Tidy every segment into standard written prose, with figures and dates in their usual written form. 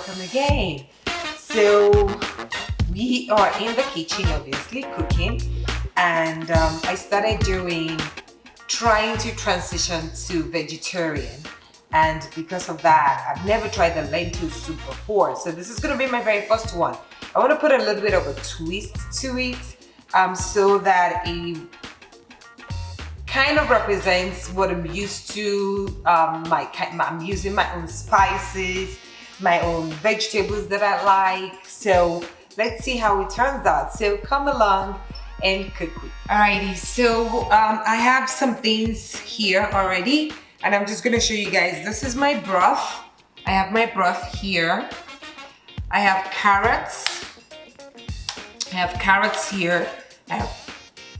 welcome again. So we are in the kitchen, obviously cooking, and I started trying to transition to vegetarian, and because of that I've never tried the lentil soup before, so this is going to be my very first one. I want to put a little bit of a twist to it so that it kind of represents what I'm used to. I'm using my own spices, my own vegetables that I like. So let's see how it turns out. So come along and cook with me. Alrighty, so I have some things here already, and I'm just gonna show you guys. This is my broth. I have my broth here. I have carrots. I have carrots here. I have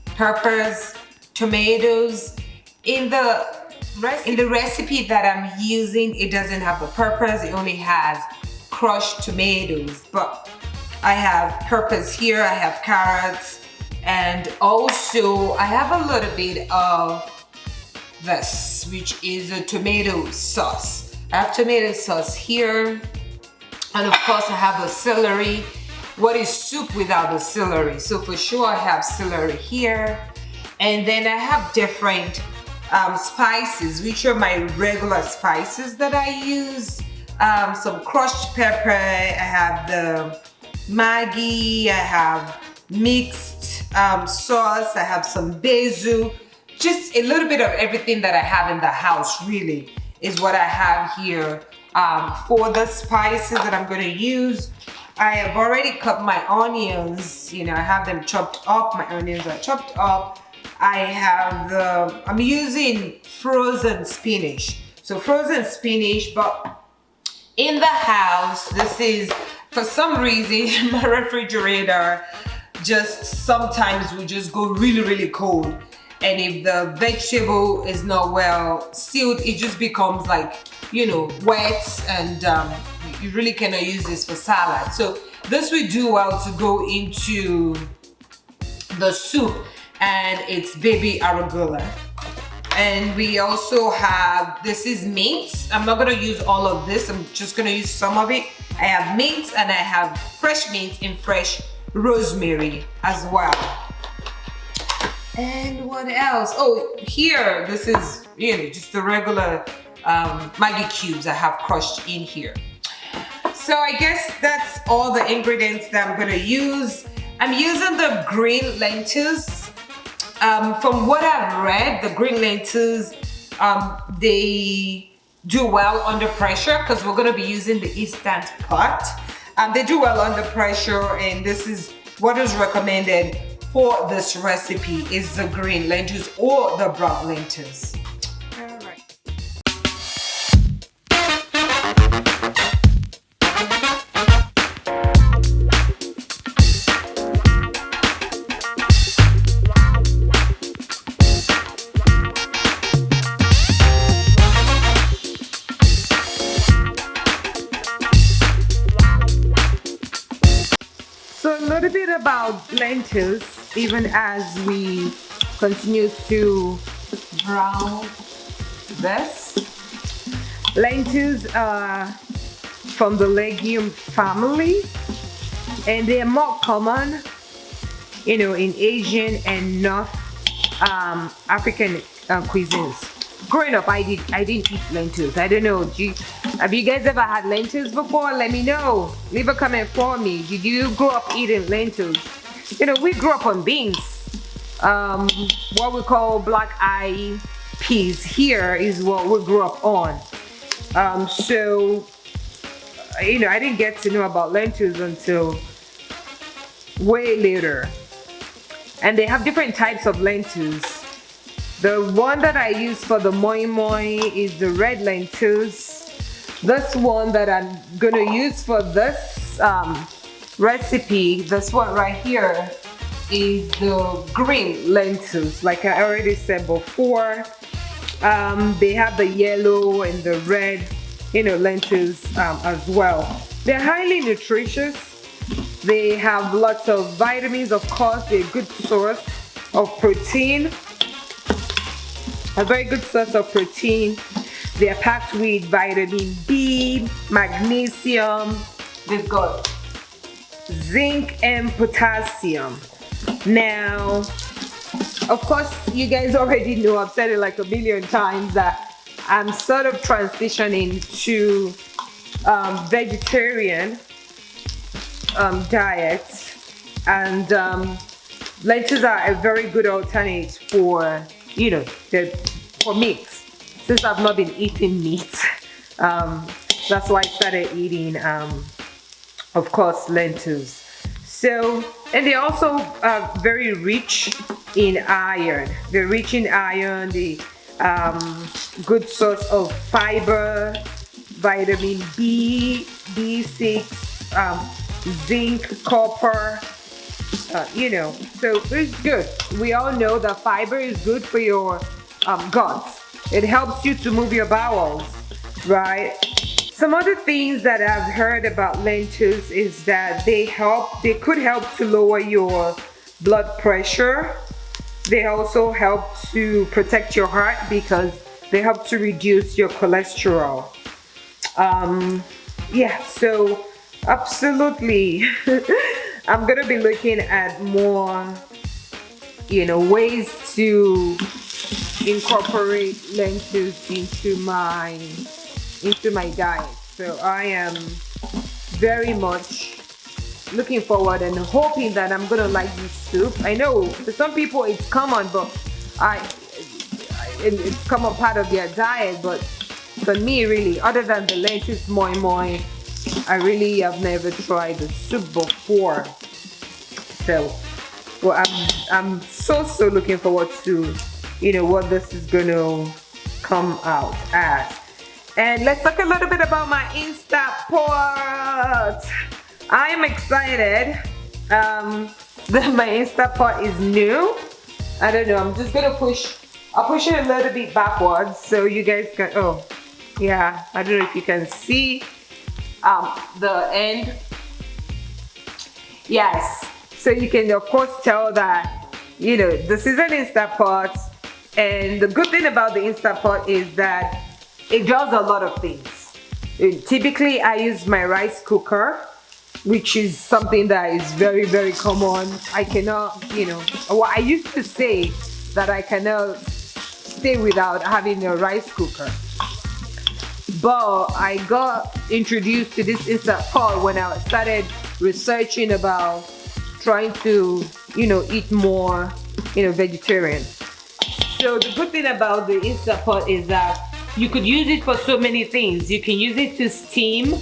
peppers, tomatoes. In the recipe that I'm using, it doesn't have the peppers, it only has crushed tomatoes, but I have peppers here, I have carrots, and also I have a little bit of this, which is a tomato sauce. I have tomato sauce here, and of course I have the celery. What is soup without the celery? So for sure I have celery here. And then I have different spices, which are my regular spices that I use. Some crushed pepper, I have the Maggi, I have mixed sauce, I have some basil. Just a little bit of everything that I have in the house really is what I have here for the spices that I'm gonna use. I have already cut my onions, I have them chopped up. My onions are chopped up. I'm using frozen spinach. So frozen spinach, but in the house, this is, for some reason, my refrigerator just sometimes will just go really, really cold. And if the vegetable is not well sealed, it just becomes like, wet, and you really cannot use this for salad. So this would do well to go into the soup, and it's baby arugula. And we also have, this is mint. I'm not gonna use all of this, I'm just gonna use some of it. I have mint, and I have fresh mint and fresh rosemary as well. And what else? Oh, here, this is just the regular Maggi cubes I have crushed in here. So I guess that's all the ingredients that I'm gonna use. I'm using the green lentils. From what I've read, the green lentils, they do well under pressure because we're gonna be using the Instant Pot. They do well under pressure, and this is what is recommended for this recipe is the green lentils or the brown lentils. So a little bit about lentils, even as we continue to brown this. Lentils are from the legume family, and they are more common, in Asian and North African cuisines. Growing up, I didn't eat lentils. I don't know. Have you guys ever had lentils before? Let me know. Leave a comment for me. Did you grow up eating lentils? We grew up on beans. What we call black eye peas here is what we grew up on. So I didn't get to know about lentils until way later. And they have different types of lentils. The one that I use for the moi moi is the red lentils. This one that I'm gonna use for this recipe, this one right here, is the green lentils. Like I already said before, they have the yellow and the red, lentils as well. They're highly nutritious. They have lots of vitamins, of course. They're a good source of protein. A very good source of protein. They are packed with vitamin B, magnesium, they've got zinc and potassium. Now, of course, you guys already know, I've said it like a million times, that I'm sort of transitioning to vegetarian diet, and lentils are a very good alternate for, you know, for meat. Since I've not been eating meat, that's why I started eating, of course, lentils. So, and they also are very rich in iron. They're rich in iron, the good source of fiber, vitamin B, B6, zinc, copper, you know, so it's good. We all know that fiber is good for your guts. It helps you to move your bowels, right? Some other things that I've heard about lentils is that they could help to lower your blood pressure. They also help to protect your heart because they help to reduce your cholesterol. Yeah, so absolutely. I'm gonna be looking at more, you know, ways to incorporate lentils into my diet. So I am very much looking forward and hoping that I'm gonna like this soup. I know for some people it's common, but it's common part of their diet, but for me, really, other than the lentils moi moi, I really have never tried the soup before. So, well, I'm so looking forward to, you know, what this is gonna come out as. And let's talk a little bit about my Instant Pot. I am excited that my Instant Pot is new. I don't know, I'm just gonna I'll push it a little bit backwards so you guys can, oh yeah, I don't know if you can see the end. Yes, so you can of course tell that, you know, this is an Instant Pot, and the good thing about the Instant Pot is that it does a lot of things. Typically I use my rice cooker, which is something that is very, very common. I cannot, you know, well, I used to say that I cannot stay without having a rice cooker. But I got introduced to this Instant Pot when I started researching about trying to, you know, eat more, you know, vegetarian. So the good thing about the Instant Pot is that you could use it for so many things. You can use it to steam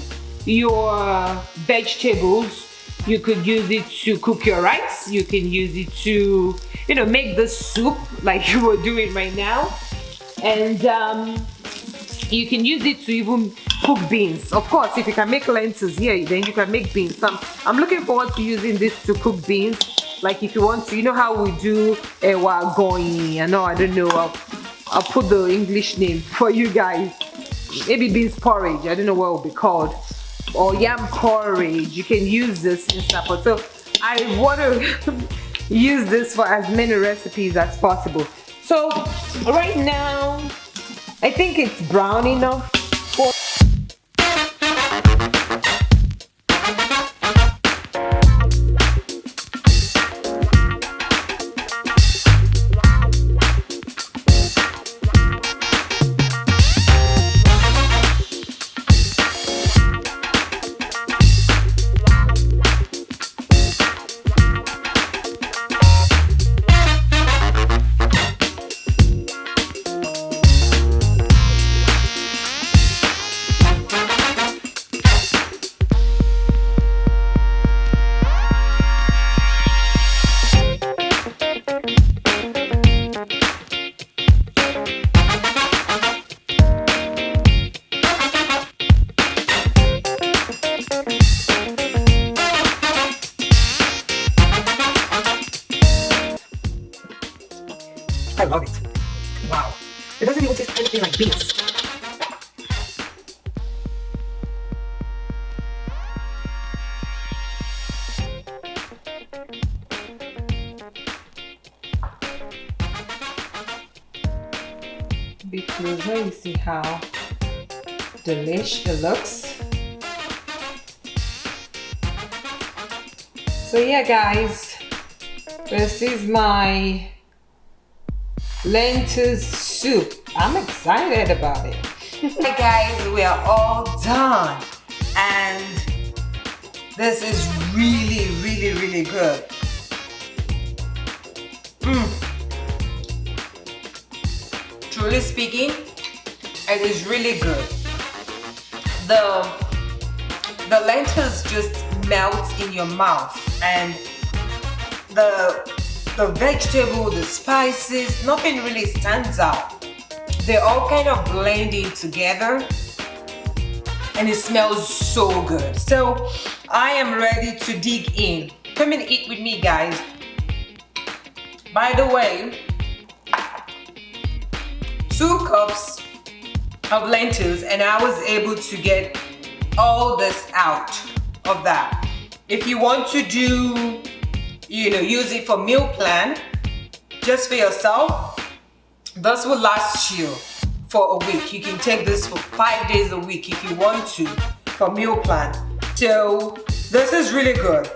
your vegetables. You could use it to cook your rice. You can use it to, you know, make the soup like you were doing right now. And you can use it to even cook beans. Of course, if you can make lentils here, then you can make beans. I'm looking forward to using this to cook beans. Like if you want to, you know how we do ewa going. I know, I don't know. I'll put the English name for you guys. Maybe beans porridge. I don't know what it will be called. Or yam porridge. You can use this Instant Pot. So I want to use this for as many recipes as possible. So right now, I think it's brown enough for I love it. Wow. It doesn't even taste anything like beans. Because now you see how delish it looks. So yeah guys, this is my lentils soup. I'm excited about it. Hey guys, we are all done and this is really good. Truly speaking, it is really good. The lentils just melt in your mouth, and the vegetable, the spices, nothing really stands out. They're all kind of blending together and it smells so good. So I am ready to dig in. Come and eat with me guys. By the way, 2 cups of lentils and I was able to get all this out of that. If you want to do, use it for meal plan, just for yourself, this will last you for a week. You can take this for 5 days a week if you want to, for meal plan. So this is really good.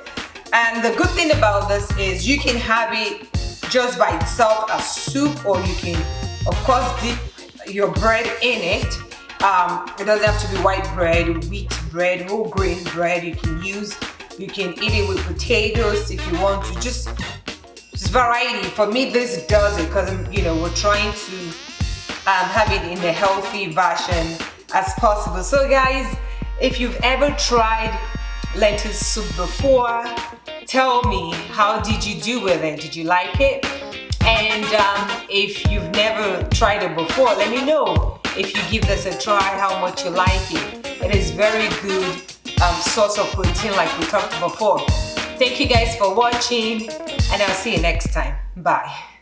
And the good thing about this is you can have it just by itself as soup, or you can of course dip your bread in it. It doesn't have to be white bread, wheat bread, whole grain bread you can use. You can eat it with potatoes if you want to. Just variety. For me, this does it because we're trying to have it in the healthy version as possible. So guys, if you've ever tried lentil soup before, tell me, how did you do with it? Did you like it? And if you've never tried it before, let me know. If you give this a try, how much you like it. It is very good source of protein like we talked before. Thank you guys for watching and I'll see you next time. Bye.